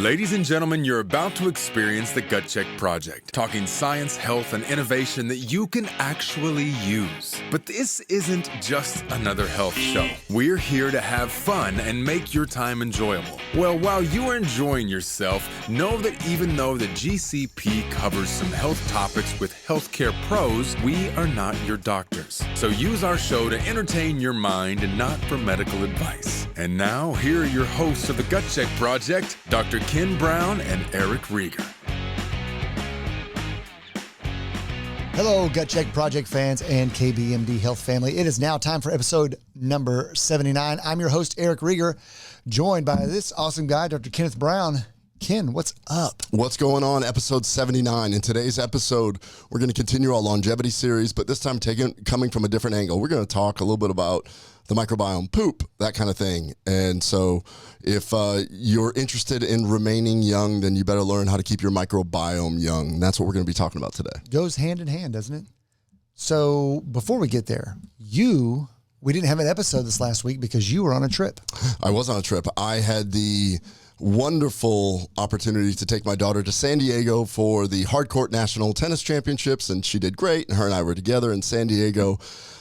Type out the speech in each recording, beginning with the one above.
Ladies and gentlemen, you're about to experience the Gut Check Project, talking science, health, and innovation that you can actually use. But this isn't just another health show. We're here to have fun and make your time enjoyable. Well, while you are enjoying yourself, know that even though the GCP covers some health topics with healthcare pros, we are not your doctors. So use our show to entertain your mind and not for medical advice. And now, here are your hosts of the Gut Check Project, Dr. Ken Brown and Eric Rieger. Hello, Gut Check Project fans and KBMD Health family. It is now time for episode number 79. I'm your host, Eric Rieger, joined by this awesome guy, Dr. Kenneth Brown. Ken, what's up? What's going on? Episode 79. In today's episode, we're going to continue our longevity series, but this time coming from a different angle. We're going to talk a little bit about the microbiome, poop, that kind of thing. And so if you're interested in remaining young, then you better learn how to keep your microbiome young. And that's what we're going to be talking about today. Goes hand in hand, doesn't it? So before we get there, we didn't have an episode this last week because you were on a trip. I was on a trip. I had the wonderful opportunity to take my daughter to San Diego for the Hardcourt National Tennis Championships, and she did great. And her and I were together in San Diego.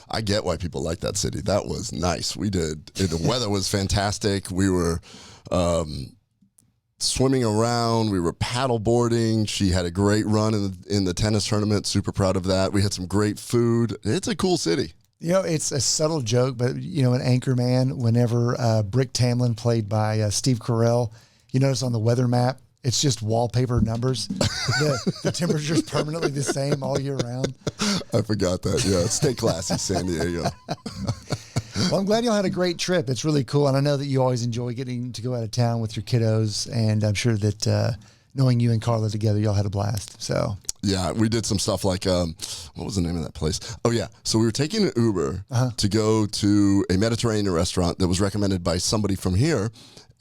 I get why people like that city. That was nice. The weather was fantastic. We were swimming around. We were paddle boarding. She had a great run in the tennis tournament. Super proud of that. We had some great food. It's a cool city. You know, it's a subtle joke, but, an Anchorman, whenever Brick Tamlin, played by Steve Carell, you notice on the weather map, it's just wallpaper numbers. The temperature's permanently the same all year round. I forgot that. Yeah, stay classy, San Diego. Well, I'm glad y'all had a great trip. It's really cool. And I know that you always enjoy getting to go out of town with your kiddos. And I'm sure that knowing you and Carla together, y'all had a blast. So yeah, we did some stuff like, what was the name of that place? Oh, yeah. So we were taking an Uber to go to a Mediterranean restaurant that was recommended by somebody from here.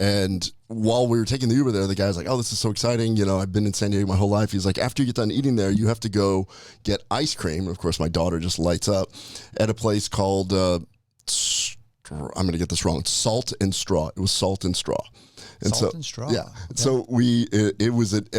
And while we were taking the Uber there, the guy was like, oh, this is so exciting. I've been in San Diego my whole life. He's like, after you get done eating there, you have to go get ice cream. And of course, my daughter just lights up at a place called, I'm going to get this wrong, Salt and Straw. It was Salt and Straw. Salt and Straw. Yeah. Okay. So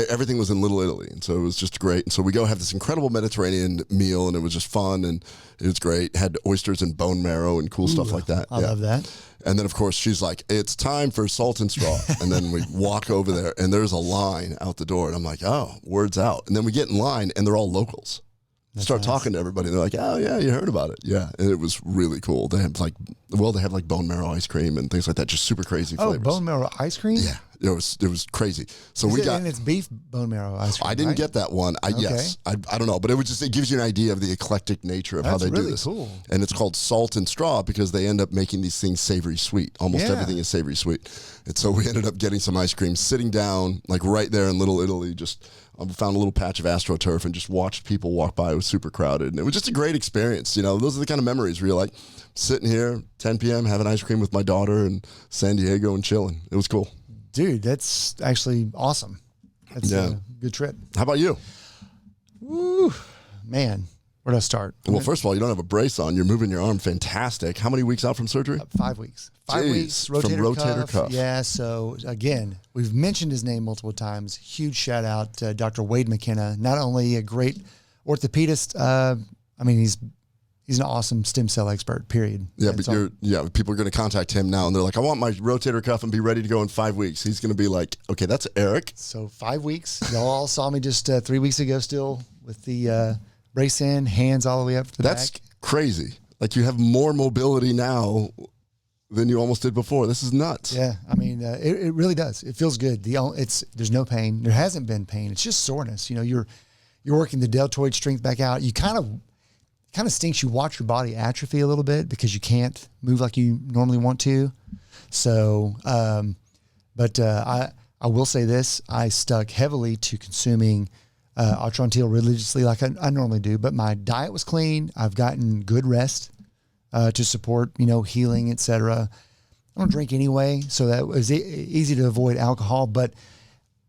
everything was in Little Italy. And so it was just great. And so we go have this incredible Mediterranean meal, and it was just fun. And it was great. Had oysters and bone marrow and cool stuff like that. I love that. And then, of course, she's like, it's time for Salt and Straw. And then we walk over there, and there's a line out the door. And I'm like, oh, word's out. And then we get in line, and they're all locals. Start nice. Talking to everybody. They're like, oh, yeah, you heard about it. Yeah. And it was really cool. They have like bone marrow ice cream and things like that. Just super crazy flavors. Oh, bone marrow ice cream? Yeah. It was crazy. So and it's beef bone marrow ice cream. I didn't get that one. Yes. I don't know. But it gives you an idea of the eclectic nature of how they do this. Cool. And it's called Salt and Straw because they end up making these things savory sweet. Almost everything is savory sweet. And so we ended up getting some ice cream, sitting down like right there in Little Italy, just found a little patch of AstroTurf and just watched people walk by. It was super crowded. And it was just a great experience. Those are the kind of memories where you're like sitting here, 10 p.m., having ice cream with my daughter in San Diego and chilling. It was cool. Dude, that's actually awesome. That's a good trip. How about you? Woo, man. Where do I start? Well, first of all, you don't have a brace on. You're moving your arm. Fantastic. How many weeks out from surgery? 5 weeks. 5 weeks. Rotator cuff. Yeah. So again, we've mentioned his name multiple times. Huge shout out to Dr. Wade McKenna. Not only a great orthopedist. He's an awesome stem cell expert. Period. Yeah, people are going to contact him now, and they're like, I want my rotator cuff and be ready to go in 5 weeks. He's going to be like, okay, that's Eric. So 5 weeks. Y'all all saw me just 3 weeks ago, still with the brace in, hands all the way up to the back. That's crazy. Like you have more mobility now than you almost did before. This is nuts. Yeah, it really does. It feels good. There's no pain. There hasn't been pain. It's just soreness. You're working the deltoid strength back out. You kind of stinks. You watch your body atrophy a little bit because you can't move like you normally want to. So, I will say this: I stuck heavily to consuming Atrantil religiously like I normally do, but my diet was clean. I've gotten good rest to support, healing, etc. I don't drink anyway, so that was easy to avoid alcohol. But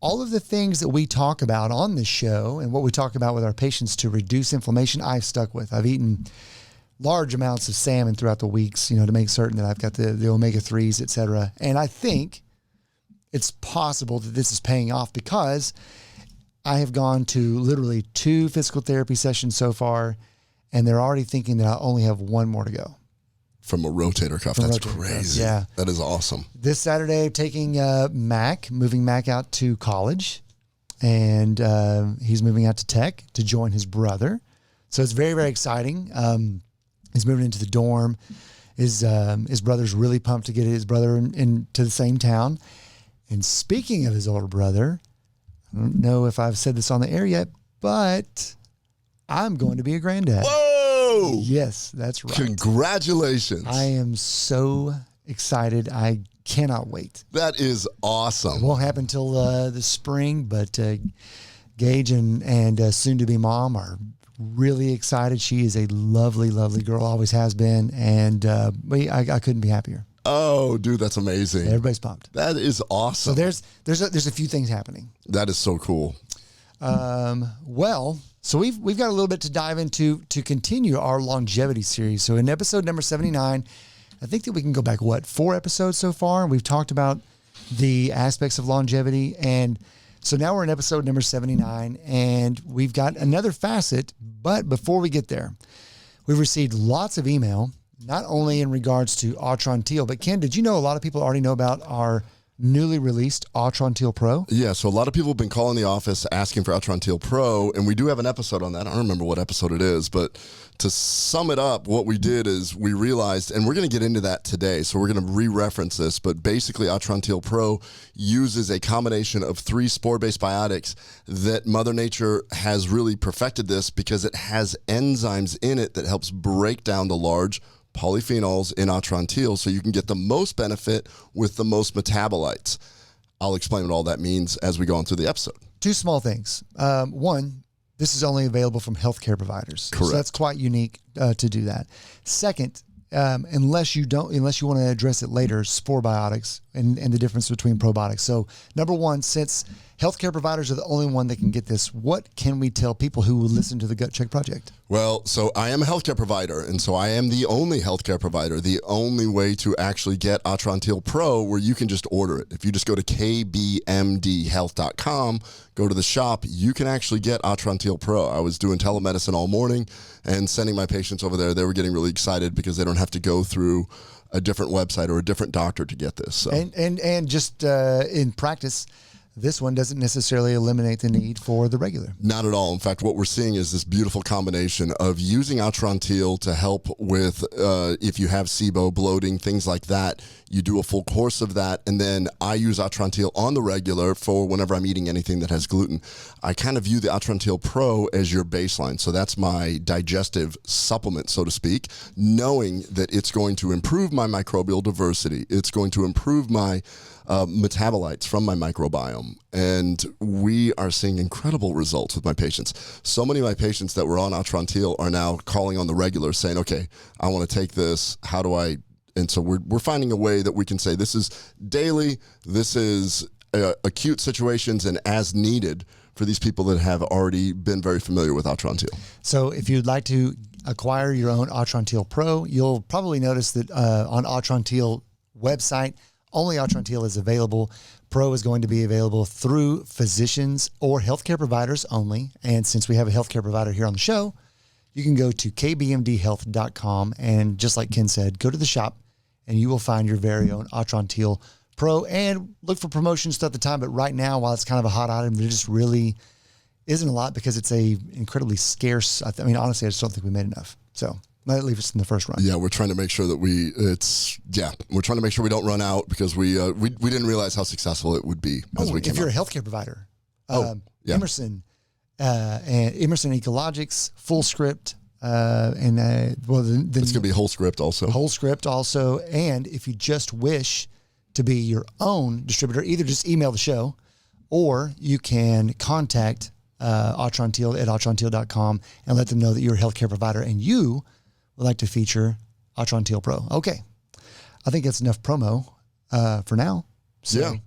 all of the things that we talk about on this show and what we talk about with our patients to reduce inflammation, I've stuck with. I've eaten large amounts of salmon throughout the weeks, to make certain that I've got the omega-3s, etc. And I think it's possible that this is paying off because I have gone to literally 2 physical therapy sessions so far, and they're already thinking that I only have 1 more to go. From a rotator cuff. That's crazy. Yeah. That is awesome. This Saturday, taking moving Mac out to college, and he's moving out to Tech to join his brother. So it's very, very exciting. He's moving into the dorm. His brother's really pumped to get his brother into the same town. And speaking of his older brother, I don't know if I've said this on the air yet, but I'm going to be a granddad. Whoa! Yes, that's right. Congratulations. I am so excited. I cannot wait. That is awesome. It won't happen till the spring, but Gage and soon-to-be mom are really excited. She is a lovely, lovely girl, always has been, and I couldn't be happier. Oh, dude, that's amazing. Everybody's pumped. That is awesome. So there's a few things happening. That is so cool. So we've got a little bit to dive into to continue our longevity series. So in episode number 79, I think that we can go back, 4 episodes so far, and we've talked about the aspects of longevity. And so now we're in episode number 79, and we've got another facet. But before we get there, we've received lots of email, not only in regards to Atrantil, but Ken, did you know a lot of people already know about our newly released Atrantil Pro? Yeah, so a lot of people have been calling the office asking for Atrantil Pro, and we do have an episode on that. I don't remember what episode it is, but to sum it up, what we did is we realized, and we're going to get into that today, so we're going to re-reference this, but basically Atrantil Pro uses a combination of 3 spore-based biotics that Mother Nature has really perfected this because it has enzymes in it that helps break down the large polyphenols in Atrantil so you can get the most benefit with the most metabolites. I'll explain what all that means as we go on through the episode. 2 small things. One, this is only available from healthcare providers. Correct. So that's quite unique to do that. Second, unless you want to address it later, Spore-biotics and the difference between probiotics. So number one, since healthcare providers are the only one that can get this, what can we tell people who will listen to the Gut Check Project? Well, so I am a healthcare provider, and so I am the only healthcare provider, the only way to actually get Atrantil Pro where you can just order it. If you just go to kbmdhealth.com, go to the shop, you can actually get Atrantil Pro. I was doing telemedicine all morning and sending my patients over there. They were getting really excited because they don't have to go through a different website or a different doctor to get this. So. And just in practice, this one doesn't necessarily eliminate the need for the regular. Not at all. In fact, what we're seeing is this beautiful combination of using Atrantil to help with if you have SIBO, bloating, things like that. You do a full course of that, and then I use Atrantil on the regular for whenever I'm eating anything that has gluten. I kind of view the Atrantil Pro as your baseline. So that's my digestive supplement, so to speak, knowing that it's going to improve my microbial diversity. It's going to improve my metabolites from my microbiome. And we are seeing incredible results with my patients. So many of my patients that were on Atrantil are now calling on the regular saying, okay, I want to take this. How do I? And so we're finding a way that we can say this is daily, this is acute situations and as needed for these people that have already been very familiar with Atrantil. So if you'd like to acquire your own Atrantil Pro, you'll probably notice that on Atrantil website, only Atrantil is available. Pro is going to be available through physicians or healthcare providers only. And since we have a healthcare provider here on the show, you can go to kbmdhealth.com and just like Ken said, go to the shop and you will find your very own Atrantil Pro and look for promotions throughout the time. But right now, while it's kind of a hot item, there just really isn't a lot because it's a incredibly scarce. I mean, honestly, I just don't think we made enough. So might leave us in the first run. Yeah, we're trying to make sure that we're trying to make sure we don't run out because we didn't realize how successful it would be as we came If you're out. a healthcare provider, yeah. Emerson and Emerson Ecologics, Full Script, and it's going to be Whole Script also. Whole Script also. And if you just wish to be your own distributor, either just email the show or you can contact Atrantil at atrantil.com and let them know that you're a healthcare provider and you would like to feature Atrantil Pro. Okay. I think that's enough promo for now. So Yeah. why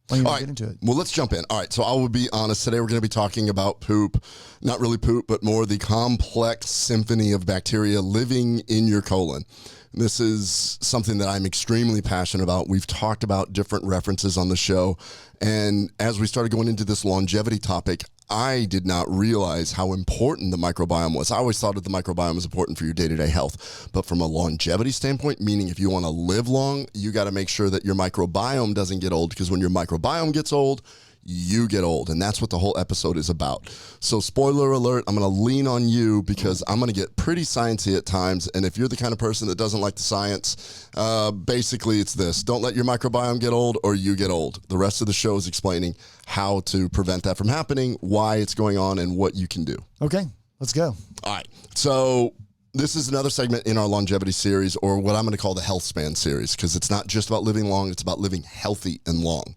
don't you All right. get into it? Well, let's jump in. All right. So I will be honest. Today we're going to be talking about poop. Not really poop, but more the complex symphony of bacteria living in your colon. This is something that I'm extremely passionate about. We've talked about different references on the show. And as we started going into this longevity topic, I did not realize how important the microbiome was. I always thought that the microbiome was important for your day-to-day health. But from a longevity standpoint, meaning if you want to live long, you got to make sure that your microbiome doesn't get old, because when your microbiome gets old, you get old. And that's what the whole episode is about. So spoiler alert, I'm going to lean on you because I'm going to get pretty sciencey at times. And if you're the kind of person that doesn't like the science, basically it's this: don't let your microbiome get old or you get old. The rest of the show is explaining how to prevent that from happening, why it's going on, and what you can do. Okay, let's go. All right. So this is another segment in our longevity series, or what I'm going to call the health span series, because it's not just about living long, it's about living healthy and long.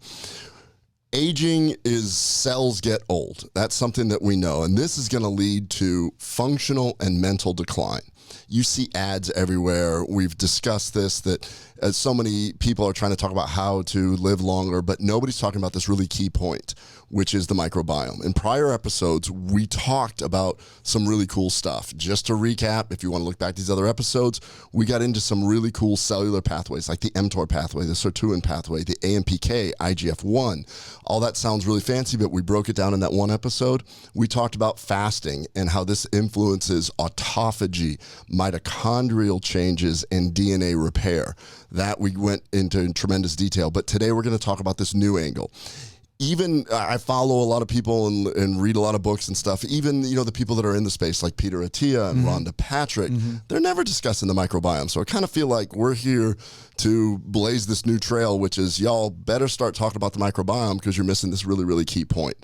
Aging is cells get old. That's something that we know. And this is going to lead to functional and mental decline. You see ads everywhere. We've discussed this, that so many people are trying to talk about how to live longer, but nobody's talking about this really key point, which is the microbiome. In prior episodes, we talked about some really cool stuff. Just to recap, if you want to look back at these other episodes, we got into some really cool cellular pathways like the mTOR pathway, the sirtuin pathway, the AMPK, IGF-1. All that sounds really fancy, but we broke it down in that one episode. We talked about fasting and how this influences autophagy, mitochondrial changes, and DNA repair. That we went into in tremendous detail. But today we're going to talk about this new angle. Even I follow a lot of people and read a lot of books and stuff. Even, the people that are in the space like Peter Attia and Rhonda Patrick, they're never discussing the microbiome. So I kind of feel like we're here to blaze this new trail, which is y'all better start talking about the microbiome because you're missing this really, really key point.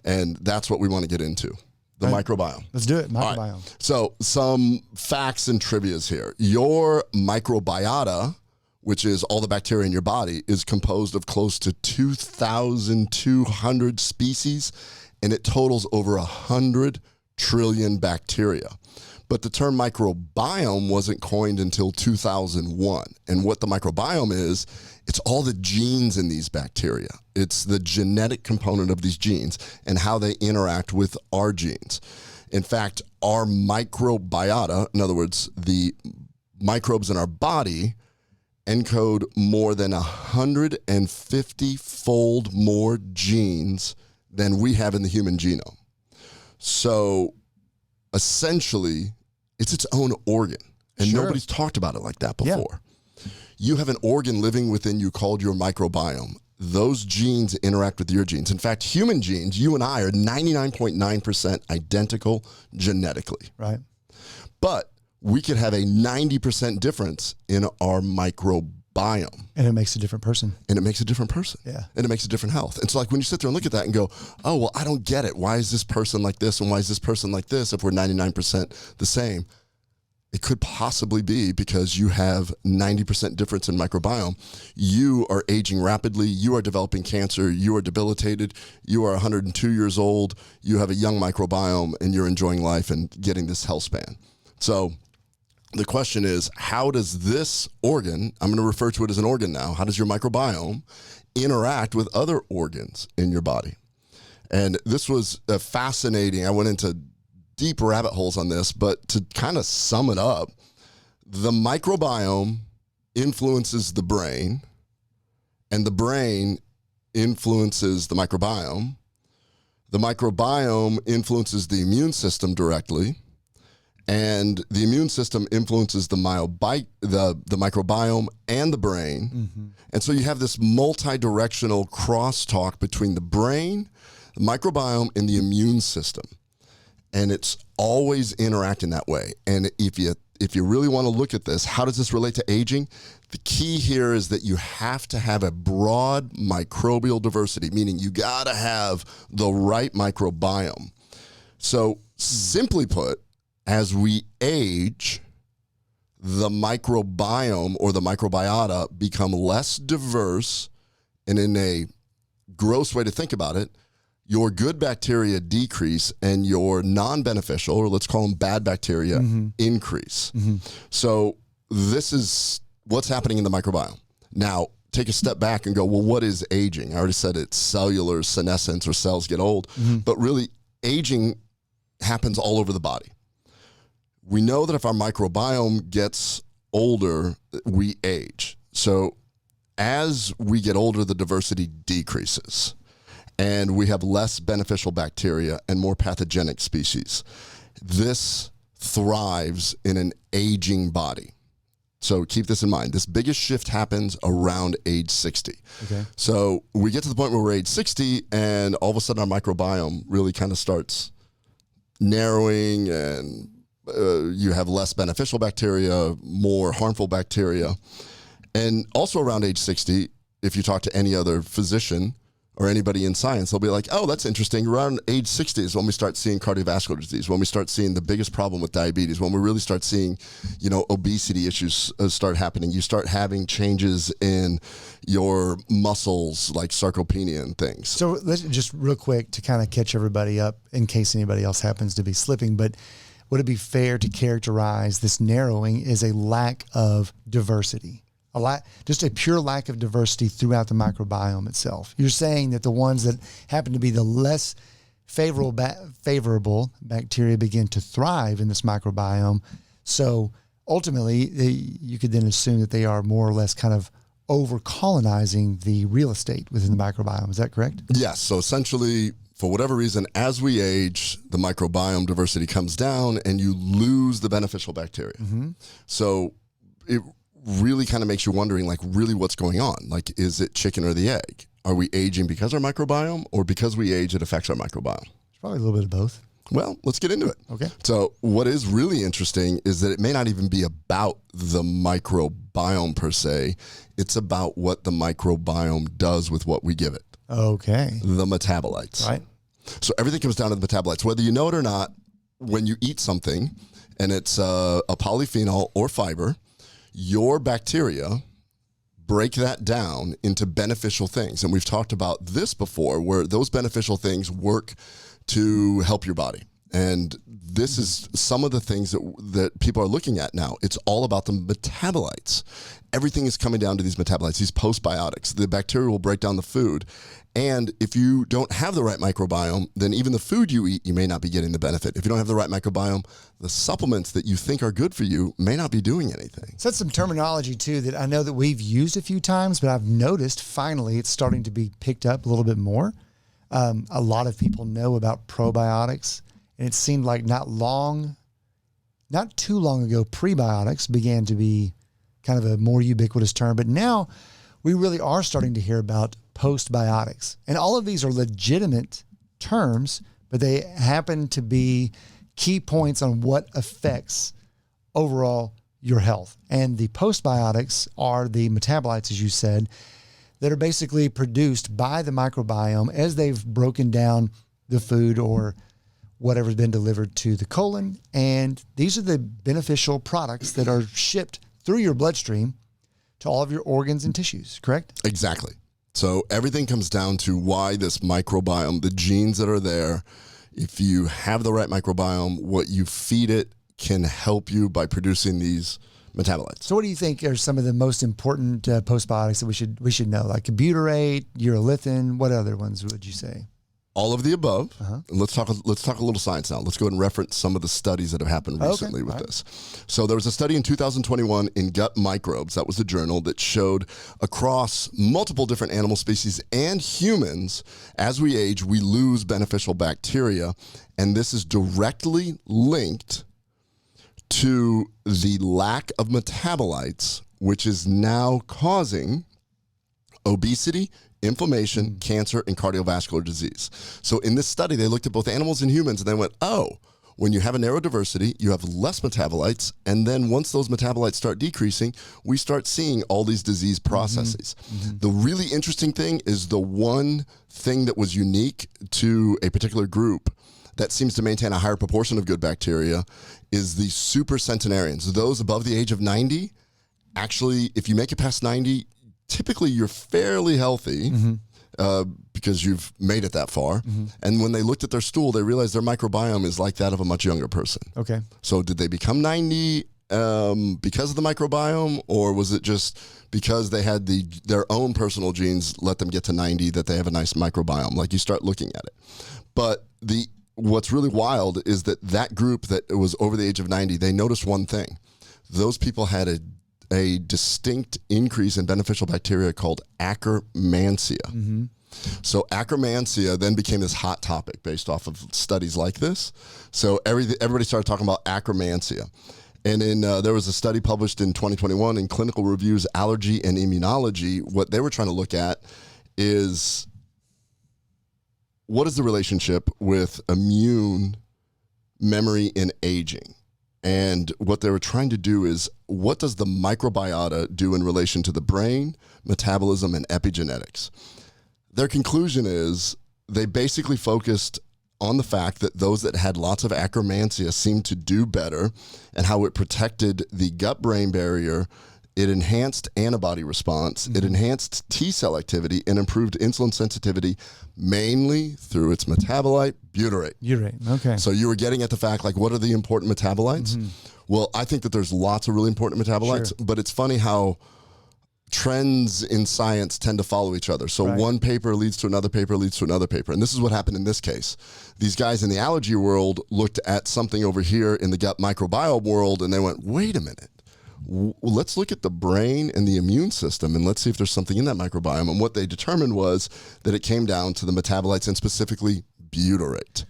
And that's what we want to get into. The microbiome. Let's do it. Microbiome. Right. So some facts and trivias here. Your microbiota, which is all the bacteria in your body, is composed of close to 2,200 species, and it totals over 100 trillion bacteria. But the term microbiome wasn't coined until 2001. And what the microbiome is, it's all the genes in these bacteria. It's the genetic component of these genes and how they interact with our genes. In fact, our microbiota, in other words, the microbes in our body, encode more than 150-fold more genes than we have in the human genome. So essentially, it's its own organ. And nobody's talked about it like that before. Yeah. You have an organ living within you called your microbiome. Those genes interact with your genes. In fact, human genes, you and I, are 99.9% identical genetically. Right. But we could have a 90% difference in our microbiome. And it makes a different person. And it makes a different person. Yeah. And it makes a different health. And so like when you sit there and look at that and go, oh, well, I don't get it. Why is this person like this? And why is this person like this if we're 99% the same? It could possibly be because you have 90% difference in microbiome. You are aging rapidly. You are developing cancer. You are debilitated. You are 102 years old. You have a young microbiome and you're enjoying life and getting this health span. So the question is, how does this organ, I'm going to refer to it as an organ now, how does your microbiome interact with other organs in your body? And this was fascinating. I went into deep rabbit holes on this, but to kind of sum it up, the microbiome influences the brain, and the brain influences the microbiome. The microbiome influences the immune system directly, and the immune system influences the microbiome and the brain. Mm-hmm. And so you have this multi-directional crosstalk between the brain, the microbiome, and the immune system. And it's always interacting that way. And if you really want to look at this, how does this relate to aging? The key here is that you have to have a broad microbial diversity, meaning you got to have the right microbiome. So simply put, as we age, the microbiome or the microbiota become less diverse, and in a gross way to think about it, your good bacteria decrease and your non-beneficial, or let's call them bad bacteria, increase. Mm-hmm. So this is what's happening in the microbiome. Now, take a step back and go, well, what is aging? I already said it's cellular senescence, or cells get old, but really aging happens all over the body. We know that if our microbiome gets older, we age. So as we get older, the diversity decreases, and we have less beneficial bacteria and more pathogenic species. This thrives in an aging body. So keep this in mind. This biggest shift happens around age 60. Okay. So we get to the point where we're age 60, and all of a sudden our microbiome really kind of starts narrowing, and you have less beneficial bacteria, more harmful bacteria. And also around age 60, if you talk to any other physician or anybody in science, they'll be like, oh, that's interesting. Around age 60 is when we start seeing cardiovascular disease, when we start seeing the biggest problem with diabetes, when we really start seeing, obesity issues start happening. You start having changes in your muscles like sarcopenia and things. So let's just real quick to kind of catch everybody up in case anybody else happens to be slipping, but would it be fair to characterize this narrowing as a lack of diversity? Just a pure lack of diversity throughout the microbiome itself. You're saying that the ones that happen to be the less favorable bacteria begin to thrive in this microbiome. So ultimately, you could then assume that they are more or less kind of over-colonizing the real estate within the microbiome. Is that correct? Yes. So essentially, for whatever reason, as we age, the microbiome diversity comes down and you lose the beneficial bacteria. Mm-hmm. So it really kind of makes you wondering, like, really what's going on? Like, is it chicken or the egg? Are we aging because our microbiome, or because we age, it affects our microbiome? It's probably a little bit of both. Well, let's get into it. Okay. So what is really interesting is that it may not even be about the microbiome per se. It's about what the microbiome does with what we give it. Okay. The metabolites. Right. So everything comes down to the metabolites. Whether you know it or not, when you eat something and it's a polyphenol or fiber, your bacteria break that down into beneficial things. And we've talked about this before, where those beneficial things work to help your body. And this is some of the things that people are looking at now. It's all about the metabolites. Everything is coming down to these metabolites, these postbiotics. The bacteria will break down the food. And if you don't have the right microbiome, then even the food you eat, you may not be getting the benefit. If you don't have the right microbiome, the supplements that you think are good for you may not be doing anything. So that's some terminology, too, that I know that we've used a few times, but I've noticed finally it's starting to be picked up a little bit more. A lot of people know about probiotics, and it seemed like not too long ago, prebiotics began to be kind of a more ubiquitous term, but now we really are starting to hear about postbiotics. And all of these are legitimate terms, but they happen to be key points on what affects overall your health. And the postbiotics are the metabolites, as you said, that are basically produced by the microbiome as they've broken down the food or whatever's been delivered to the colon. And these are the beneficial products that are shipped through your bloodstream to all of your organs and tissues, correct? Exactly. So everything comes down to why this microbiome, the genes that are there, if you have the right microbiome, what you feed it can help you by producing these metabolites. So what do you think are some of the most important postbiotics that we should know? Like butyrate, urolithin, what other ones would you say? All of the above. And let's talk a little science now. Let's go ahead and reference some of the studies that have happened recently with this. So there was a study in 2021 in Gut Microbes, that was the journal, that showed across multiple different animal species and humans, as we age, we lose beneficial bacteria. And this is directly linked to the lack of metabolites, which is now causing obesity, inflammation, cancer, and cardiovascular disease. So in this study, they looked at both animals and humans, and they went, oh, when you have a narrow diversity, you have less metabolites, and then once those metabolites start decreasing, we start seeing all these disease processes. The really interesting thing is the one thing that was unique to a particular group that seems to maintain a higher proportion of good bacteria is the supercentenarians. Those above the age of 90, actually, if you make it past 90, typically you're fairly healthy because you've made it that far. And when they looked at their stool, they realized their microbiome is like that of a much younger person. Okay. So did they become 90 because of the microbiome, or was it just because they had their own personal genes let them get to 90 that they have a nice microbiome? Like, you start looking at it. But what's really wild is that group that was over the age of 90, they noticed one thing. Those people had a a distinct increase in beneficial bacteria called Akkermansia. So Akkermansia then became this hot topic based off of studies like this. So everybody started talking about Akkermansia. And there was a study published in 2021 in Clinical Reviews, Allergy and Immunology. What they were trying to look at is what is the relationship with immune, memory, and aging? And what they were trying to do is, what does the microbiota do in relation to the brain, metabolism, and epigenetics? Their conclusion is they basically focused on the fact that those that had lots of Akkermansia seemed to do better, and how it protected the gut-brain barrier. It enhanced antibody response, it enhanced T-cell activity, and improved insulin sensitivity, mainly through its metabolite, butyrate. Butyrate, okay. So you were getting at the fact, like, what are the important metabolites? Well, I think that there's lots of really important metabolites, but it's funny how trends in science tend to follow each other. So one paper leads to another paper, leads to another paper. And this is what happened in this case. These guys in the allergy world looked at something over here in the gut microbiome world, and they went, wait a minute. Let's look at the brain and the immune system, and let's see if there's something in that microbiome. And what they determined was that it came down to the metabolites, and specifically butyrate.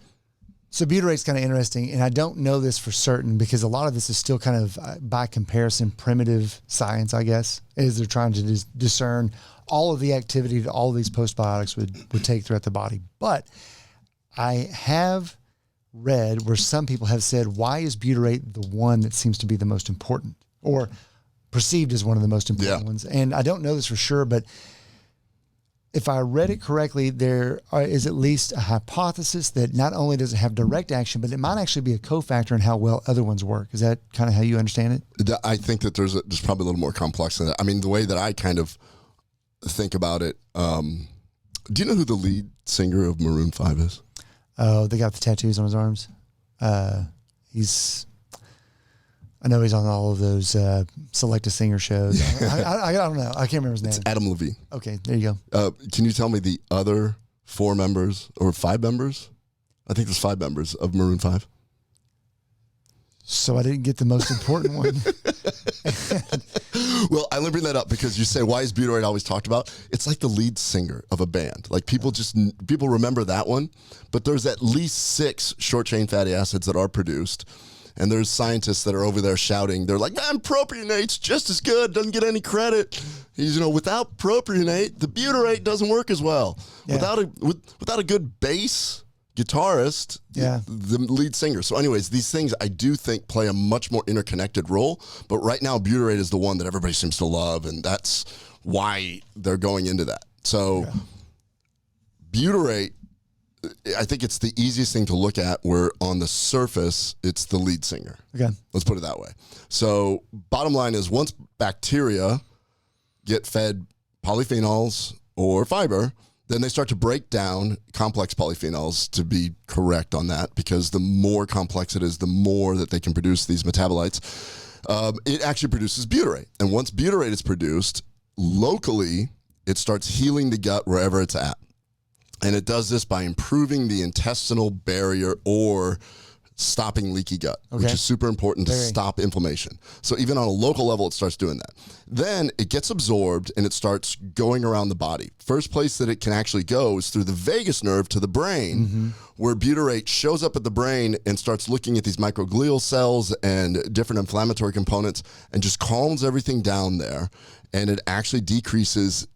So butyrate's kind of interesting, and I don't know this for certain because a lot of this is still kind of, by comparison, primitive science, I guess, as they're trying to discern all of the activity that all of these postbiotics would take throughout the body. But I have read where some people have said, why is butyrate the one that seems to be the most important, or perceived as one of the most important ones? And I don't know this for sure, but if I read it correctly, there is at least a hypothesis that not only does it have direct action, but it might actually be a cofactor in how well other ones work. Is that kind of how you understand it? I think that there's probably a little more complex than that. I mean, the way that I kind of think about it, do you know who the lead singer of Maroon 5 is? Oh, they got the tattoos on his arms. I know he's on all of those Select a Singer shows. I don't know. I can't remember his name. It's Adam Levine. Okay, there you go. Can you tell me the other 4 members or 5 members? I think there's 5 members of Maroon 5. So I didn't get the most important one. Well, I only bring that up because you say, why is butyrate always talked about? It's like the lead singer of a band. Like people remember that one, but there's at least 6 short chain fatty acids that are produced. And there's scientists that are over there shouting. They're like, man, propionate's just as good. Doesn't get any credit. Without propionate, the butyrate doesn't work as well. Yeah. Without a good bass guitarist, the lead singer. So anyways, these things I do think play a much more interconnected role. But right now, butyrate is the one that everybody seems to love. And that's why they're going into that. So butyrate, I think it's the easiest thing to look at, where on the surface, it's the lead singer. Okay. Let's put it that way. So bottom line is, once bacteria get fed polyphenols or fiber, then they start to break down complex polyphenols, to be correct on that, because the more complex it is, the more that they can produce these metabolites. It actually produces butyrate. And once butyrate is produced, locally, it starts healing the gut wherever it's at. And it does this by improving the intestinal barrier or stopping leaky gut, which is super important to stop inflammation. So even on a local level, it starts doing that. Then it gets absorbed and it starts going around the body. First place that it can actually go is through the vagus nerve to the brain, where butyrate shows up at the brain and starts looking at these microglial cells and different inflammatory components and just calms everything down there. And it actually decreases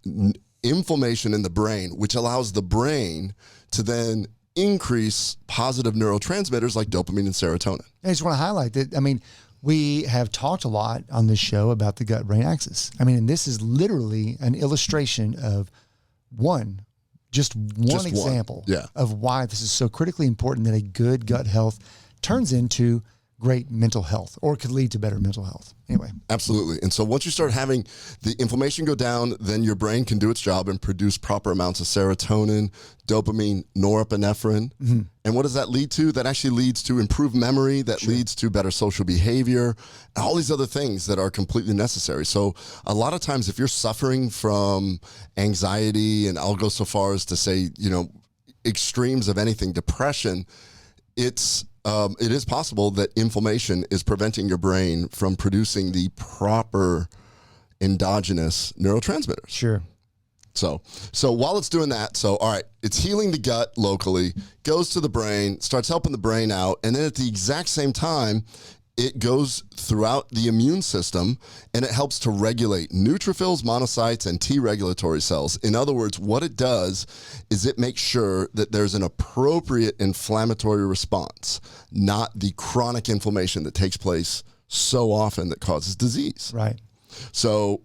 inflammation in the brain, which allows the brain to then increase positive neurotransmitters like dopamine and serotonin. I just want to highlight that. I mean, we have talked a lot on this show about the gut-brain axis. I mean, and this is literally an illustration of just one example of why this is so critically important, that a good gut health turns into great mental health, or could lead to better mental health. Anyway. Absolutely. And so once you start having the inflammation go down, then your brain can do its job and produce proper amounts of serotonin, dopamine, norepinephrine. And what does that lead to? That actually leads to improved memory, that leads to better social behavior, and all these other things that are completely necessary. So a lot of times, if you're suffering from anxiety, and I'll go so far as to say, extremes of anything, depression, it is possible that inflammation is preventing your brain from producing the proper endogenous neurotransmitters. Sure. So while it's doing that, all right, it's healing the gut locally, goes to the brain, starts helping the brain out, and then at the exact same time, it goes throughout the immune system, and it helps to regulate neutrophils, monocytes, and T regulatory cells. In other words, what it does is it makes sure that there's an appropriate inflammatory response, not the chronic inflammation that takes place so often that causes disease. Right. So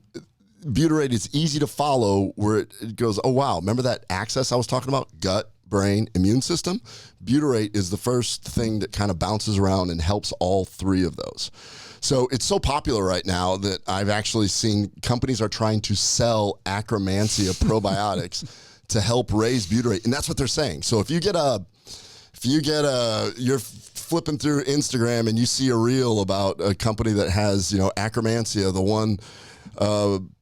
butyrate is easy to follow, where it goes, oh, wow, remember that axis I was talking about? Gut, brain, immune system? Butyrate is the first thing that kind of bounces around and helps all three of those. So it's so popular right now that I've actually seen companies are trying to sell Akkermansia probiotics to help raise butyrate. And that's what they're saying. So if you get you're flipping through Instagram and you see a reel about a company that has, Akkermansia, the one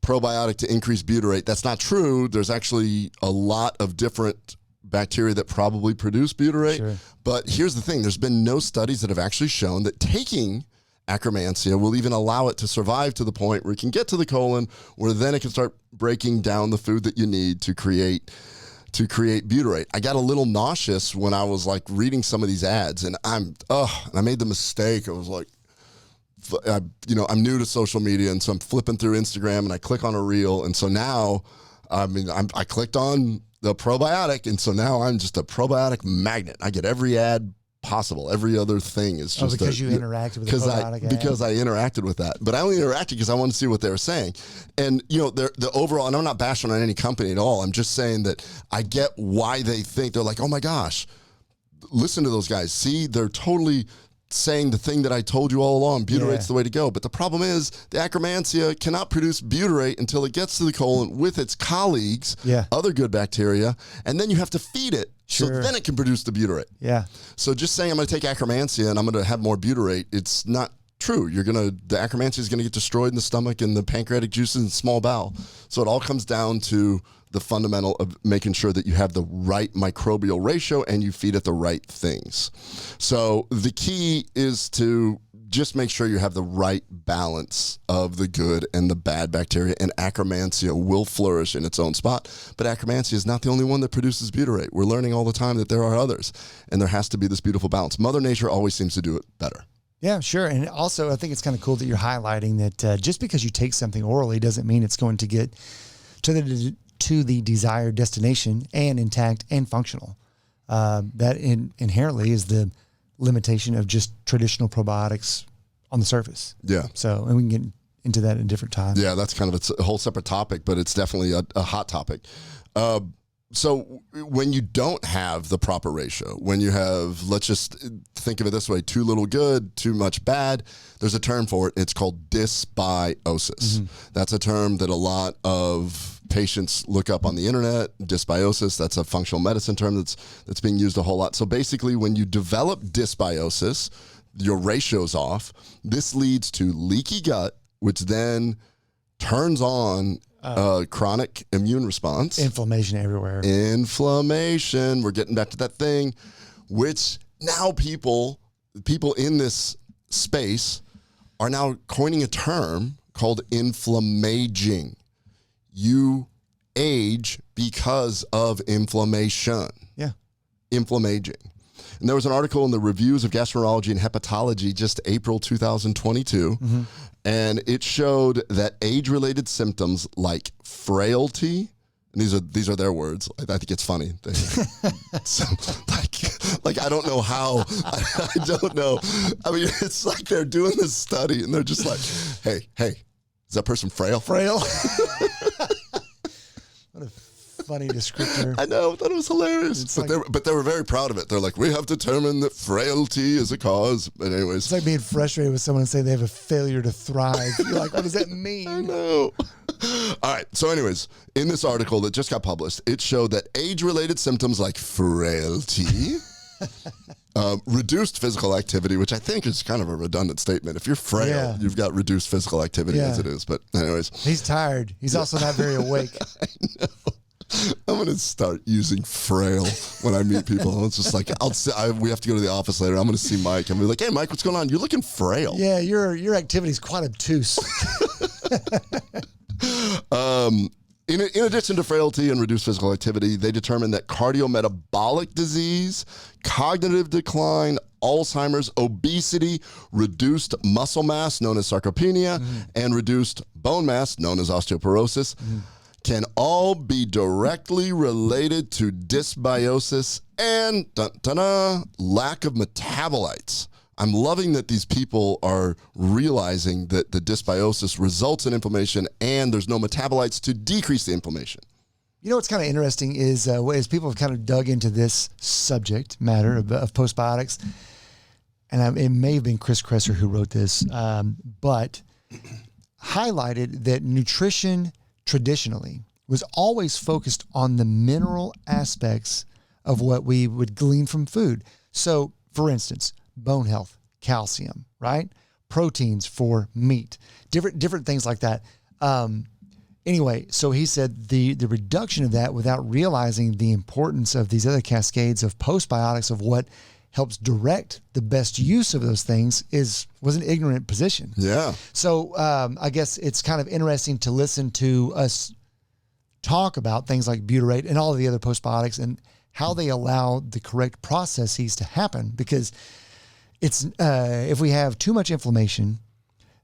probiotic to increase butyrate. That's not true. There's actually a lot of different bacteria that probably produce butyrate. Sure. But here's the thing. There's been no studies that have actually shown that taking Akkermansia will even allow it to survive to the point where it can get to the colon, where then it can start breaking down the food that you need to create butyrate. I got a little nauseous when I was like reading some of these ads, and I made the mistake. I was like, I'm new to social media, and so I'm flipping through Instagram, and I click on a reel, and so now, I clicked on the probiotic, and so now I'm just a probiotic magnet. I get every ad possible. Every other thing is just because you interacted with the probiotic ad. Because I interacted with that. But I only interacted because I wanted to see what they were saying. And, the overall, and I'm not bashing on any company at all. I'm just saying that I get why they think, they're like, oh my gosh, listen to those guys. See, they're totally saying the thing that I told you all along, butyrate's the way to go. But the problem is the Akkermansia cannot produce butyrate until it gets to the colon with its colleagues, other good bacteria, and then you have to feed it. Sure. So then it can produce the butyrate. Yeah. So just saying I'm going to take Akkermansia and I'm going to have more butyrate, it's not true. The Akkermansia is going to get destroyed in the stomach and the pancreatic juices and small bowel. So it all comes down to the fundamental of making sure that you have the right microbial ratio and you feed it the right things. So the key is to just make sure you have the right balance of the good and the bad bacteria, and Akkermansia will flourish in its own spot. But Akkermansia is not the only one that produces butyrate. We're learning all the time that there are others, and there has to be this beautiful balance. Mother Nature always seems to do it better. Yeah, sure. And also, I think it's kind of cool that you're highlighting that just because you take something orally doesn't mean it's going to get to the desired destination and intact and functional. That inherently is the limitation of just traditional probiotics on the surface. Yeah. So, and we can get into that at a different time. Yeah, that's kind of a whole separate topic, but it's definitely a hot topic. So when you don't have the proper ratio, when you have, let's just think of it this way, too little good, too much bad, there's a term for it. It's called dysbiosis. Mm-hmm. That's a term that a lot of patients look up on the internet. Dysbiosis, that's a functional medicine term that's being used a whole lot. So basically, when you develop dysbiosis, your ratio's off. This leads to leaky gut, which then turns on chronic immune response. Inflammation everywhere. Inflammation. We're getting back to that thing, which now people in this space are now coining a term called inflammaging. You age because of inflammation. Yeah. Inflammaging. And there was an article in the Reviews of Gastroenterology and Hepatology just April 2022, and it showed that age-related symptoms like frailty, and these are their words. I think it's funny. So, like I don't know how. I don't know. I mean, it's like they're doing this study, and they're just like, hey, is that person frail? Frail. What a funny descriptor. I know. I thought it was hilarious. But they were very proud of it. They're like, we have determined that frailty is a cause. But anyways. It's like being frustrated with someone and saying they have a failure to thrive. You're like, what does that mean? I know. All right. So anyways, in this article that just got published, it showed that age-related symptoms like frailty, reduced physical activity, which I think is kind of a redundant statement. If you're frail, you've got reduced physical activity as it is. But anyways. He's tired. He's also not very awake. I know. I'm going to start using frail when I meet people. It's just like, we have to go to the office later. I'm going to see Mike. I'm going to be like, hey, Mike, what's going on? You're looking frail. Yeah, your activity's quite obtuse. In addition to frailty and reduced physical activity, they determined that cardiometabolic disease, cognitive decline, Alzheimer's, obesity, reduced muscle mass, known as sarcopenia, and reduced bone mass, known as osteoporosis, can all be directly related to dysbiosis and lack of metabolites. I'm loving that these people are realizing that the dysbiosis results in inflammation and there's no metabolites to decrease the inflammation. You know what's kind of interesting is as people have kind of dug into this subject matter of postbiotics, and it may have been Chris Kresser who wrote this, but highlighted that nutrition traditionally was always focused on the mineral aspects of what we would glean from food. So, for instance, bone health, calcium, right? Proteins for meat, different things like that. Anyway, so he said the reduction of that without realizing the importance of these other cascades of postbiotics of what helps direct the best use of those things was an ignorant position. Yeah. So I guess it's kind of interesting to listen to us talk about things like butyrate and all of the other postbiotics and how they allow the correct processes to happen, because it's if we have too much inflammation,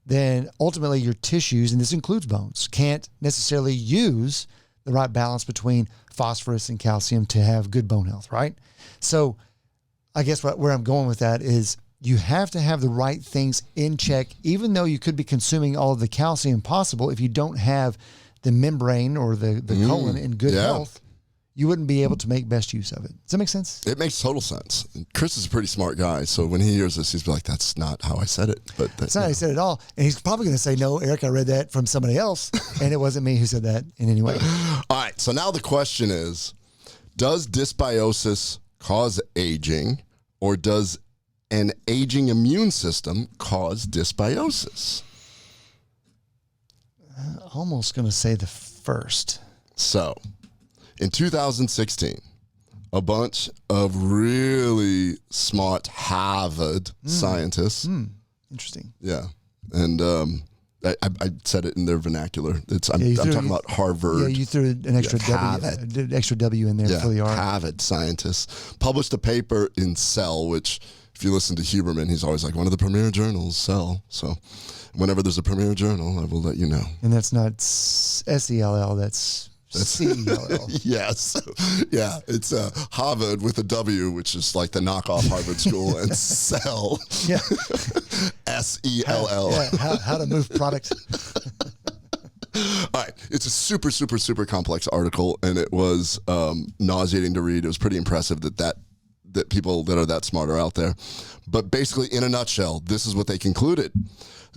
then ultimately your tissues, and this includes bones, can't necessarily use the right balance between phosphorus and calcium to have good bone health, right? So I guess where I'm going with that is you have to have the right things in check, even though you could be consuming all of the calcium possible. If you don't have the membrane or the colon in good health, you wouldn't be able to make best use of it. Does that make sense? It makes total sense. Chris is a pretty smart guy, so when he hears this, he's like, that's not how I said it. But that's not how I said it at all. And he's probably going to say, no, Eric, I read that from somebody else, and it wasn't me who said that in any way. All right, so now the question is, does dysbiosis cause aging, or does an aging immune system cause dysbiosis? Almost going to say the first. So, in 2016, a bunch of really smart Harvard scientists. Interesting. Yeah. And I said it in their vernacular. I'm talking about Harvard. Yeah, you threw an extra W in there for the R. Harvard scientists published a paper in Cell, which, if you listen to Huberman, he's always like, one of the premier journals, Cell. So whenever there's a premier journal, I will let you know. And that's not SELL, that's CELL. Yes. Yeah. It's Harvard with a W, which is like the knockoff Harvard school, and Cell. Yeah. SELL. How to move product. All right. It's a super, super, super complex article, and it was nauseating to read. It was pretty impressive that people that are that smart are out there. But basically, in a nutshell, this is what they concluded.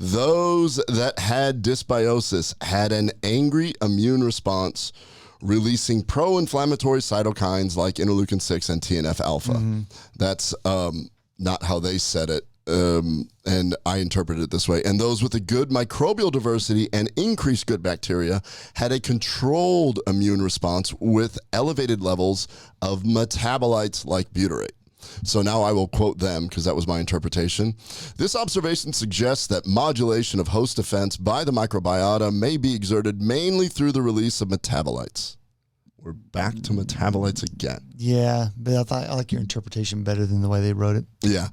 Those that had dysbiosis had an angry immune response, releasing pro-inflammatory cytokines like interleukin-6 and TNF-alpha. That's not how they said it, and I interpreted it this way. And those with a good microbial diversity and increased good bacteria had a controlled immune response with elevated levels of metabolites like butyrate. So now I will quote them because that was my interpretation. This observation suggests that modulation of host defense by the microbiota may be exerted mainly through the release of metabolites. We're back to metabolites again. Yeah, but I like your interpretation better than the way they wrote it. Yeah.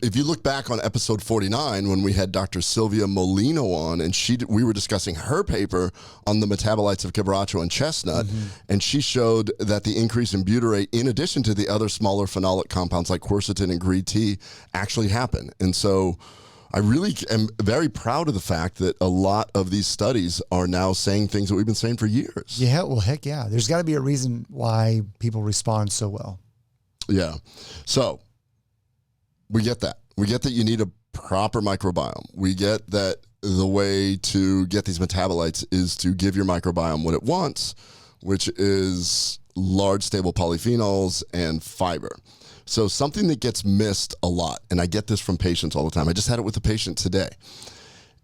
If you look back on episode 49, when we had Dr. Sylvia Molino on, and we were discussing her paper on the metabolites of quebracho and chestnut, and she showed that the increase in butyrate, in addition to the other smaller phenolic compounds like quercetin and green tea, actually happen. And so I really am very proud of the fact that a lot of these studies are now saying things that we've been saying for years. Yeah, well, heck yeah. There's got to be a reason why people respond so well. Yeah. So we get that. We get that you need a proper microbiome. We get that the way to get these metabolites is to give your microbiome what it wants, which is large, stable polyphenols and fiber. So something that gets missed a lot, and I get this from patients all the time. I just had it with a patient today.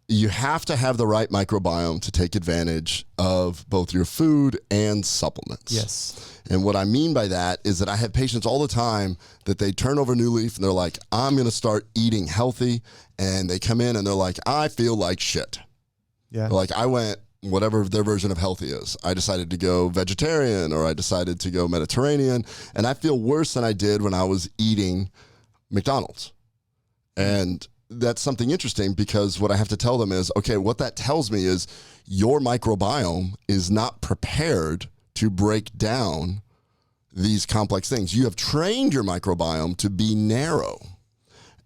You have to have the right microbiome to take advantage of both your food and supplements. Yes. And what I mean by that is that I have patients all the time that they turn over a new leaf and they're like, I'm going to start eating healthy. And they come in and they're like, I feel like shit. Yeah. Like I went whatever their version of healthy is. I decided to go vegetarian, or I decided to go Mediterranean, and I feel worse than I did when I was eating McDonald's. And that's something interesting, because what I have to tell them is, okay, what that tells me is your microbiome is not prepared to break down these complex things. You have trained your microbiome to be narrow.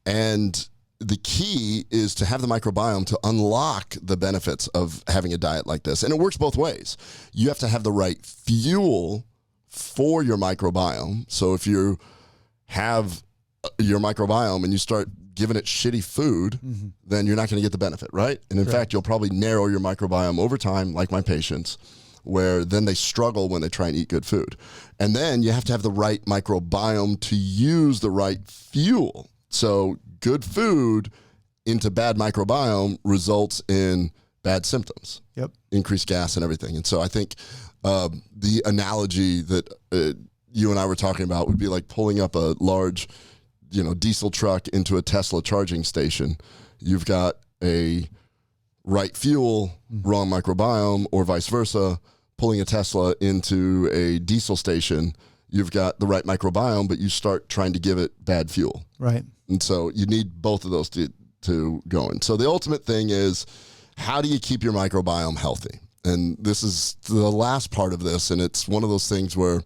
And the key is to have the microbiome to unlock the benefits of having a diet like this. And it works both ways. You have to have the right fuel for your microbiome. So if you have your microbiome and you start giving it shitty food, then you're not going to get the benefit, right? And in fact, you'll probably narrow your microbiome over time, like my patients, where then they struggle when they try and eat good food. And then you have to have the right microbiome to use the right fuel. So good food into bad microbiome results in bad symptoms, increased gas and everything. And so I think the analogy that you and I were talking about would be like pulling up a large, diesel truck into a Tesla charging station. You've got a right fuel, wrong microbiome, or vice versa. Pulling a Tesla into a diesel station, you've got the right microbiome, but you start trying to give it bad fuel. Right. And so you need both of those to go in. So the ultimate thing is, how do you keep your microbiome healthy? And this is the last part of this, and it's one of those things where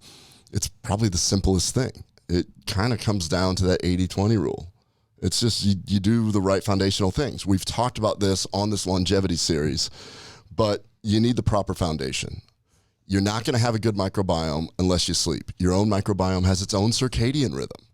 it's probably the simplest thing. It kind of comes down to that 80-20 rule. It's just you do the right foundational things. We've talked about this on this longevity series, but you need the proper foundation. You're not going to have a good microbiome unless you sleep. Your own microbiome has its own circadian rhythm.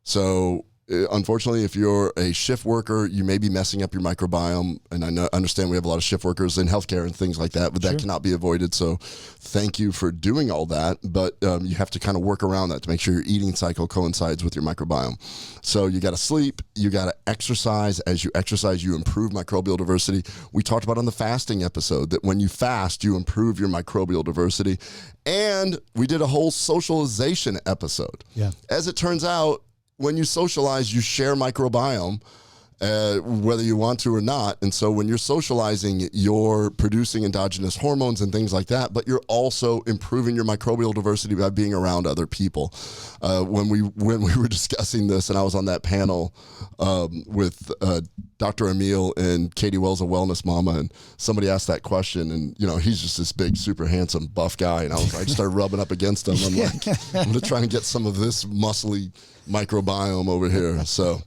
So unfortunately, if you're a shift worker, you may be messing up your microbiome. And I understand we have a lot of shift workers in healthcare and things like that, but that cannot be avoided. So thank you for doing all that. But you have to kind of work around that to make sure your eating cycle coincides with your microbiome. So you got to sleep, you got to exercise. As you exercise, you improve microbial diversity. We talked about on the fasting episode that when you fast, you improve your microbial diversity. And we did a whole socialization episode. Yeah. As it turns out, when you socialize, you share microbiome, whether you want to or not. And so when you're socializing, you're producing endogenous hormones and things like that, but you're also improving your microbial diversity by being around other people. When we were discussing this, and I was on that panel with Dr. Emil and Katie Wells, a wellness mama, and somebody asked that question, and he's just this big, super handsome, buff guy, and I just started rubbing up against him. I'm like, I'm going to try and get some of this muscly microbiome over here. So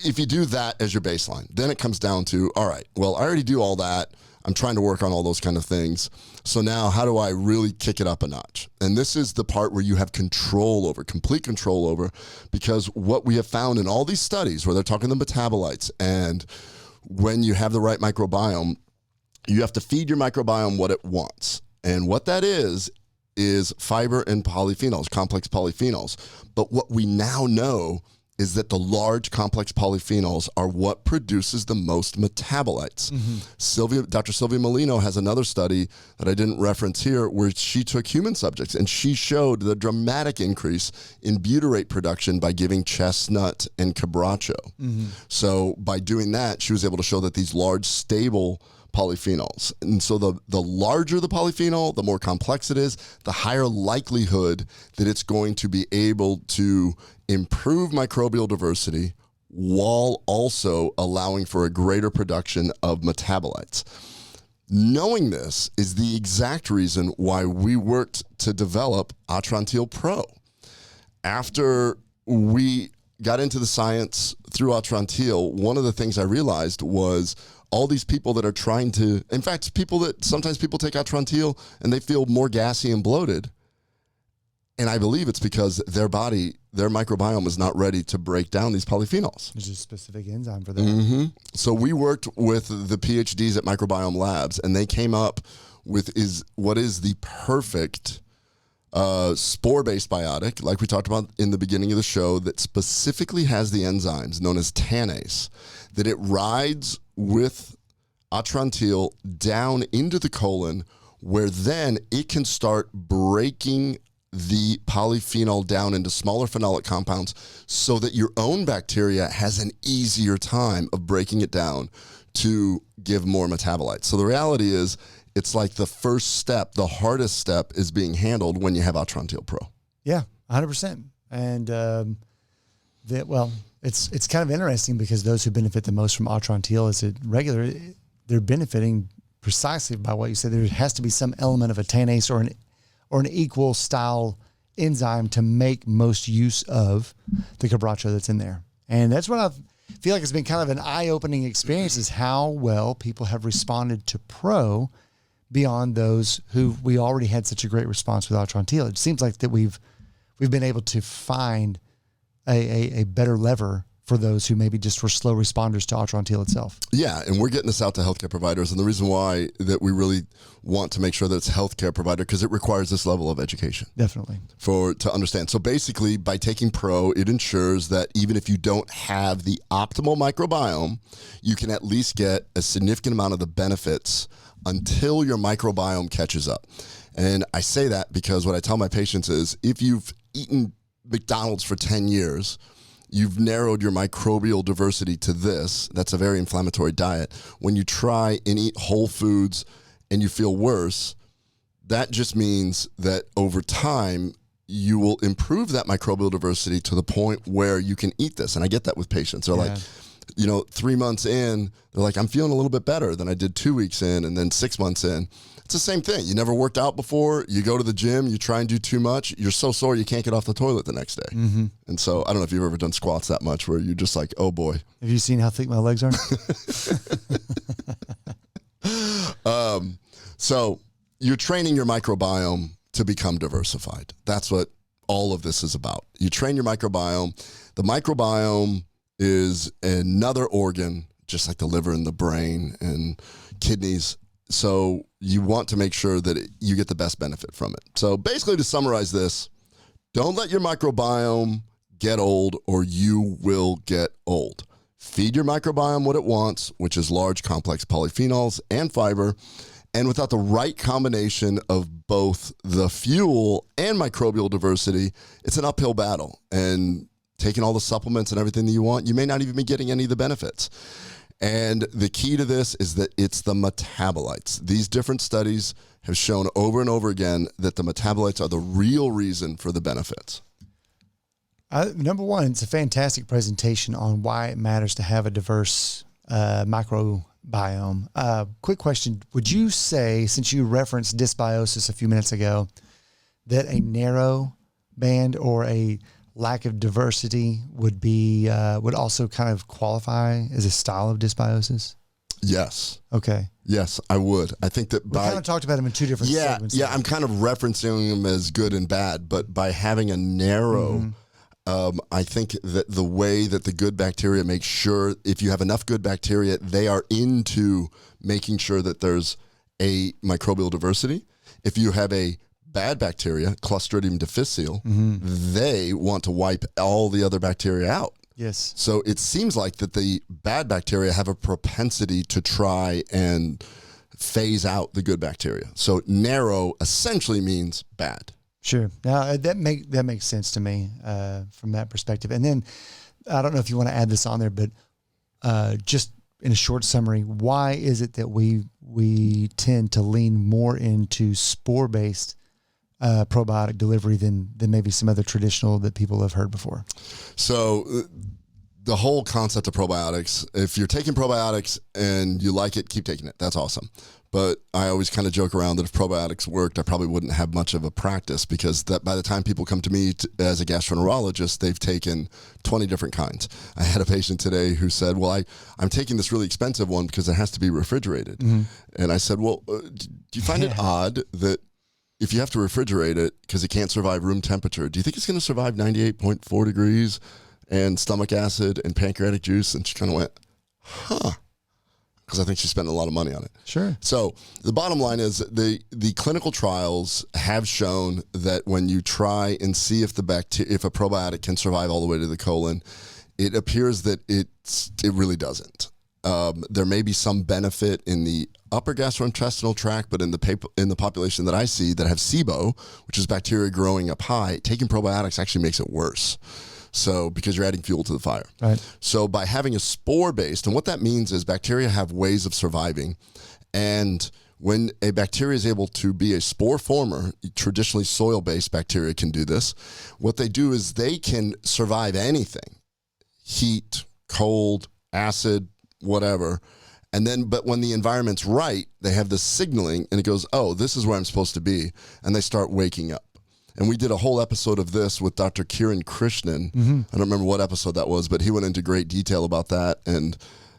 if you do that as your baseline, then it comes down to, all right, well, I already do all that. I'm trying to work on all those kind of things. So now how do I really kick it up a notch? And this is the part where you have complete control over, because what we have found in all these studies where they're talking the metabolites, and when you have the right microbiome, you have to feed your microbiome what it wants. And what that is fiber and polyphenols, complex polyphenols. But what we now know is that the large complex polyphenols are what produces the most metabolites. Dr. Sylvia Molino has another study that I didn't reference here, where she took human subjects and she showed the dramatic increase in butyrate production by giving chestnut and quebracho. So by doing that, she was able to show that these large, stable polyphenols. And so the larger the polyphenol, the more complex it is, the higher likelihood that it's going to be able to improve microbial diversity while also allowing for a greater production of metabolites. Knowing this is the exact reason why we worked to develop Atrantil Pro. After we got into the science through Atrantil, one of the things I realized was all these people that are trying to, in fact, sometimes people take Atrantil and they feel more gassy and bloated. And I believe it's because their microbiome is not ready to break down these polyphenols. There's a specific enzyme for that. So we worked with the PhDs at Microbiome Labs, and they came up with what is the perfect spore-based biotic, like we talked about in the beginning of the show, that specifically has the enzymes known as tannase, that it rides with Atrantil down into the colon, where then it can start breaking the polyphenol down into smaller phenolic compounds so that your own bacteria has an easier time of breaking it down to give more metabolites. So the reality is, it's like the first step, the hardest step is being handled when you have Atrantil Pro. Yeah, 100%. And it's kind of interesting because those who benefit the most from Atrantil as a regular, they're benefiting precisely by what you said. There has to be some element of a tannase or an equal style enzyme to make most use of the quebracho that's in there. And that's what I feel like it's been kind of an eye-opening experience, is how well people have responded to Pro beyond those who we already had such a great response with Atrantil. It seems like that we've been able to find a better lever for those who maybe just were slow responders to Atrantil itself. Yeah, and we're getting this out to healthcare providers, and the reason why that we really want to make sure that it's healthcare provider, because it requires this level of education. Definitely. To understand. So basically, by taking Pro, it ensures that even if you don't have the optimal microbiome, you can at least get a significant amount of the benefits until your microbiome catches up. And I say that because what I tell my patients is, if you've eaten McDonald's for 10 years, you've narrowed your microbial diversity to this. That's a very inflammatory diet. When you try and eat whole foods and you feel worse, that just means that over time, you will improve that microbial diversity to the point where you can eat this. And I get that with patients. They're like, 3 months in, they're like, I'm feeling a little bit better than I did 2 weeks in, and then 6 months in. It's the same thing. You never worked out before. You go to the gym, you try and do too much. You're so sore you can't get off the toilet the next day. Mm-hmm. And so I don't know if you've ever done squats that much where you're just like, oh boy. Have you seen how thick my legs are? So you're training your microbiome to become diversified. That's what all of this is about. You train your microbiome. The microbiome is another organ, just like the liver and the brain and kidneys. So you want to make sure that you get the best benefit from it. So basically, to summarize this, don't let your microbiome get old or you will get old. Feed your microbiome what it wants, which is large, complex polyphenols and fiber. And without the right combination of both the fuel and microbial diversity, it's an uphill battle. And taking all the supplements and everything that you want, you may not even be getting any of the benefits. And the key to this is that it's the metabolites. These different studies have shown over and over again that the metabolites are the real reason for the benefits. Number one, it's a fantastic presentation on why it matters to have a diverse microbiome. Quick question. Would you say, since you referenced dysbiosis a few minutes ago, that a narrow band or a lack of diversity would also kind of qualify as a style of dysbiosis? Yes. Okay. Yes, I would. I think that we kind of talked about them in two different segments. Yeah, I'm kind of referencing them as good and bad, but by having a narrow, I think that the way that the good bacteria make sure, if you have enough good bacteria, they are into making sure that there's a microbial diversity. If you have a bad bacteria, Clostridium difficile, they want to wipe all the other bacteria out. Yes. So it seems like that the bad bacteria have a propensity to try and phase out the good bacteria. So narrow essentially means bad. Sure. Now that makes sense to me from that perspective. And then I don't know if you want to add this on there, but just in a short summary, why is it that we tend to lean more into spore-based probiotic delivery than maybe some other traditional that people have heard before? So the whole concept of probiotics, if you're taking probiotics and you like it, keep taking it. That's awesome. But I always kind of joke around that if probiotics worked, I probably wouldn't have much of a practice, because that by the time people come to me as a gastroenterologist, they've taken 20 different kinds. I had a patient today who said, well, I'm taking this really expensive one because it has to be refrigerated. And I said, well, do you find it odd that if you have to refrigerate it because it can't survive room temperature, do you think it's going to survive 98.4 degrees and stomach acid and pancreatic juice? And she kind of went, huh. Because I think she spent a lot of money on it. Sure. So the bottom line is the clinical trials have shown that when you try and see if if a probiotic can survive all the way to the colon, it appears that it really doesn't. There may be some benefit in the upper gastrointestinal tract, but in the population that I see that have SIBO, which is bacteria growing up high, taking probiotics actually makes it worse. So because you're adding fuel to the fire. Right. So by having a spore-based, and what that means is bacteria have ways of surviving. And when a bacteria is able to be a spore former, traditionally soil-based bacteria can do this. What they do is they can survive anything, heat, cold, acid, whatever. And then, but when the environment's right, they have this signaling and it goes, oh, this is where I'm supposed to be. And they start waking up. And we did a whole episode of this with Dr. Kiran Krishnan. I don't remember what episode that was, but he went into great detail about that. And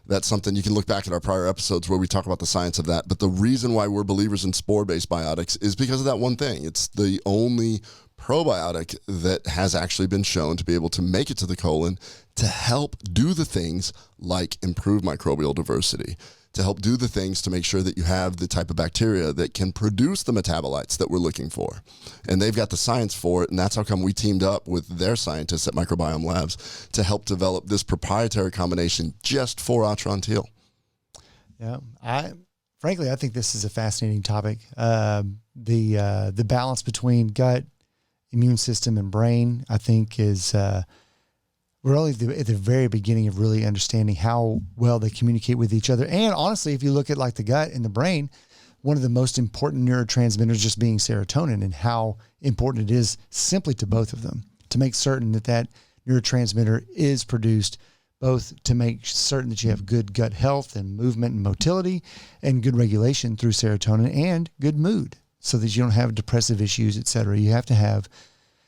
that's something you can look back at our prior episodes where we talk about the science of that. But the reason why we're believers in spore-based biotics is because of that one thing. It's the only probiotic that has actually been shown to be able to make it to the colon to help do the things like improve microbial diversity, to help do the things to make sure that you have the type of bacteria that can produce the metabolites that we're looking for. And they've got the science for it, and that's how come we teamed up with their scientists at Microbiome Labs to help develop this proprietary combination just for Atrantil. Yeah, frankly, I think this is a fascinating topic. The balance between gut, immune system, and brain, I think, is we're only at the very beginning of really understanding how well they communicate with each other. And honestly, if you look at like the gut and the brain, one of the most important neurotransmitters just being serotonin, and how important it is simply to both of them to make certain that that neurotransmitter is produced, both to make certain that you have good gut health and movement and motility and good regulation through serotonin, and good mood so that you don't have depressive issues, et cetera. You have to have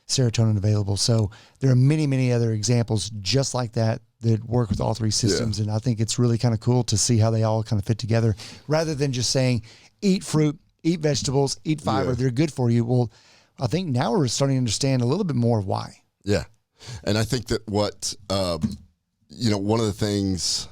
serotonin available. So there are many, many other examples just like that that work with all three systems. Yeah. And I think it's really kind of cool to see how they all kind of fit together rather than just saying, eat fruit, eat vegetables, eat fiber. Yeah. They're good for you. Well, I think now we're starting to understand a little bit more of why. Yeah. And I think that what, one of the things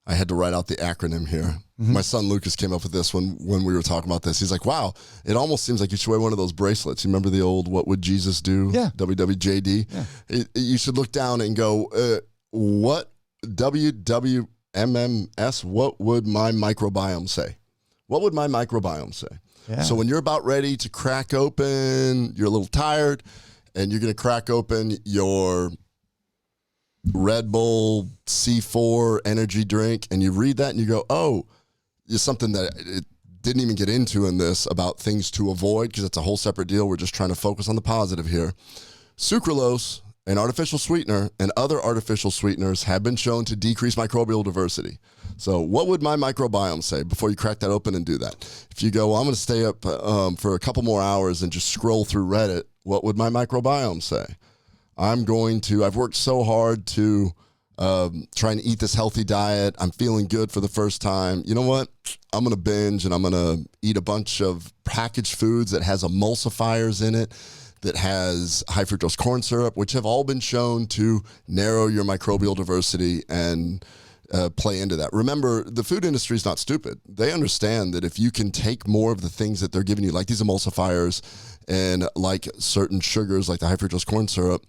I had to write out the acronym here. Mm-hmm. My son Lucas came up with this when we were talking about this. He's like, wow, it almost seems like you should wear one of those bracelets. You remember the old What Would Jesus Do? Yeah. WWJD? Yeah. You should look down and go, what WWMMS, what would my microbiome say? What would my microbiome say? Yeah. So when you're about ready to crack open, you're a little tired, and you're going to crack open your Red Bull C4 energy drink, and you read that and you go, oh, it's something that it didn't even get into in this about things to avoid, because it's a whole separate deal. We're just trying to focus on the positive here. Sucralose, an artificial sweetener, and other artificial sweeteners have been shown to decrease microbial diversity. So what would my microbiome say before you crack that open and do that? If you go, well, I'm going to stay up for a couple more hours and just scroll through Reddit, what would my microbiome say? I've worked so hard to try and eat this healthy diet. I'm feeling good for the first time. You know what? I'm going to binge, and I'm going to eat a bunch of packaged foods that has emulsifiers in it, that has high fructose corn syrup, which have all been shown to narrow your microbial diversity and play into that. Remember, the food industry is not stupid. They understand that if you can take more of the things that they're giving you, like these emulsifiers and like certain sugars, like the high fructose corn syrup,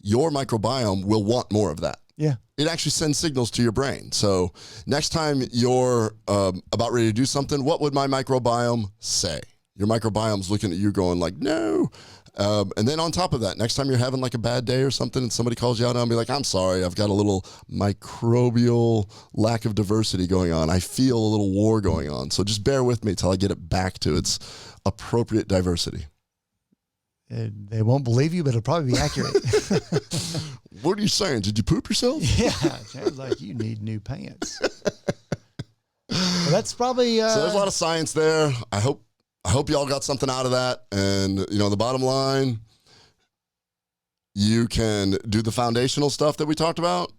your microbiome will want more of that. Yeah. It actually sends signals to your brain. So next time you're about ready to do something, what would my microbiome say? Your microbiome's looking at you going like, no. And then on top of that, next time you're having like a bad day or something and somebody calls you out, I'll be like, I'm sorry, I've got a little microbial lack of diversity going on. I feel a little war going on. So just bear with me till I get it back to its appropriate diversity. They won't believe you, but it'll probably be accurate. What are you saying? Did you poop yourself? Yeah, sounds like you need new pants. Well, that's probably... So there's a lot of science there. I hope y'all got something out of that. And, the bottom line, you can do the foundational stuff that we talked about.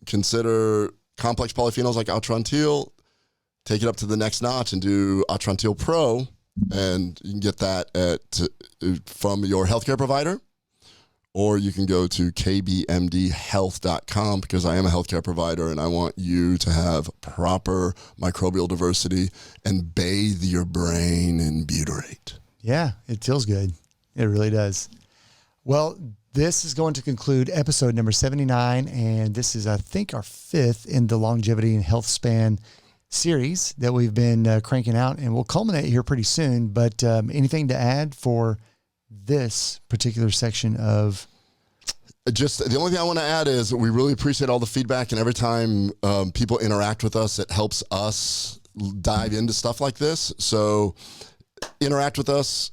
Consider complex polyphenols like Atrantil. Take it up to the next notch and do Atrantil Pro. And you can get that from your healthcare provider. Or you can go to kbmdhealth.com, because I am a healthcare provider and I want you to have proper microbial diversity and bathe your brain in butyrate. Yeah, it feels good. It really does. Well, this is going to conclude episode number 79, and this is, I think, our 5th in the longevity and health span series that we've been cranking out, and we'll culminate here pretty soon. But anything to add for this particular section of. Just the only thing I want to add is we really appreciate all the feedback, and every time people interact with us, it helps us dive into stuff like this. So interact with us,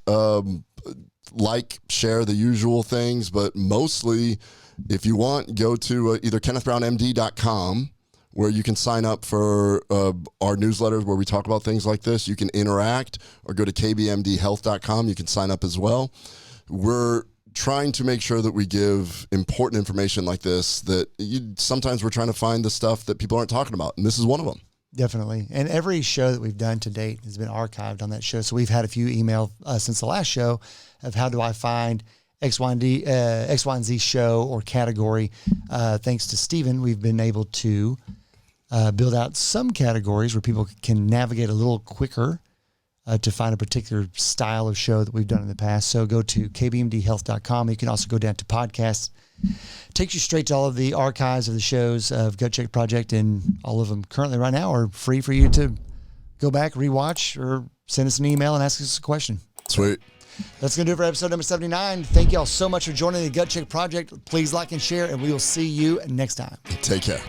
like, share the usual things, but mostly if you want, go to either kennethbrownmd.com, where you can sign up for our newsletters where we talk about things like this. You can interact, or go to kbmdhealth.com. You can sign up as well. We're trying to make sure that we give important information like this that sometimes we're trying to find the stuff that people aren't talking about, and this is one of them. Definitely. And every show that we've done to date has been archived on that show. So we've had a few email since the last show of how do I find X, Y, and Z show or category. Thanks to Steven, we've been able to build out some categories where people can navigate a little quicker to find a particular style of show that we've done in the past. So go to kbmdhealth.com. You can also go down to podcasts. Takes you straight to all of the archives of the shows of Gut Check Project, and all of them currently right now are free for you to go back, rewatch, or send us an email and ask us a question. Sweet. That's going to do it for episode number 79. Thank you all so much for joining the Gut Check Project. Please like and share, and we will see you next time. Take care.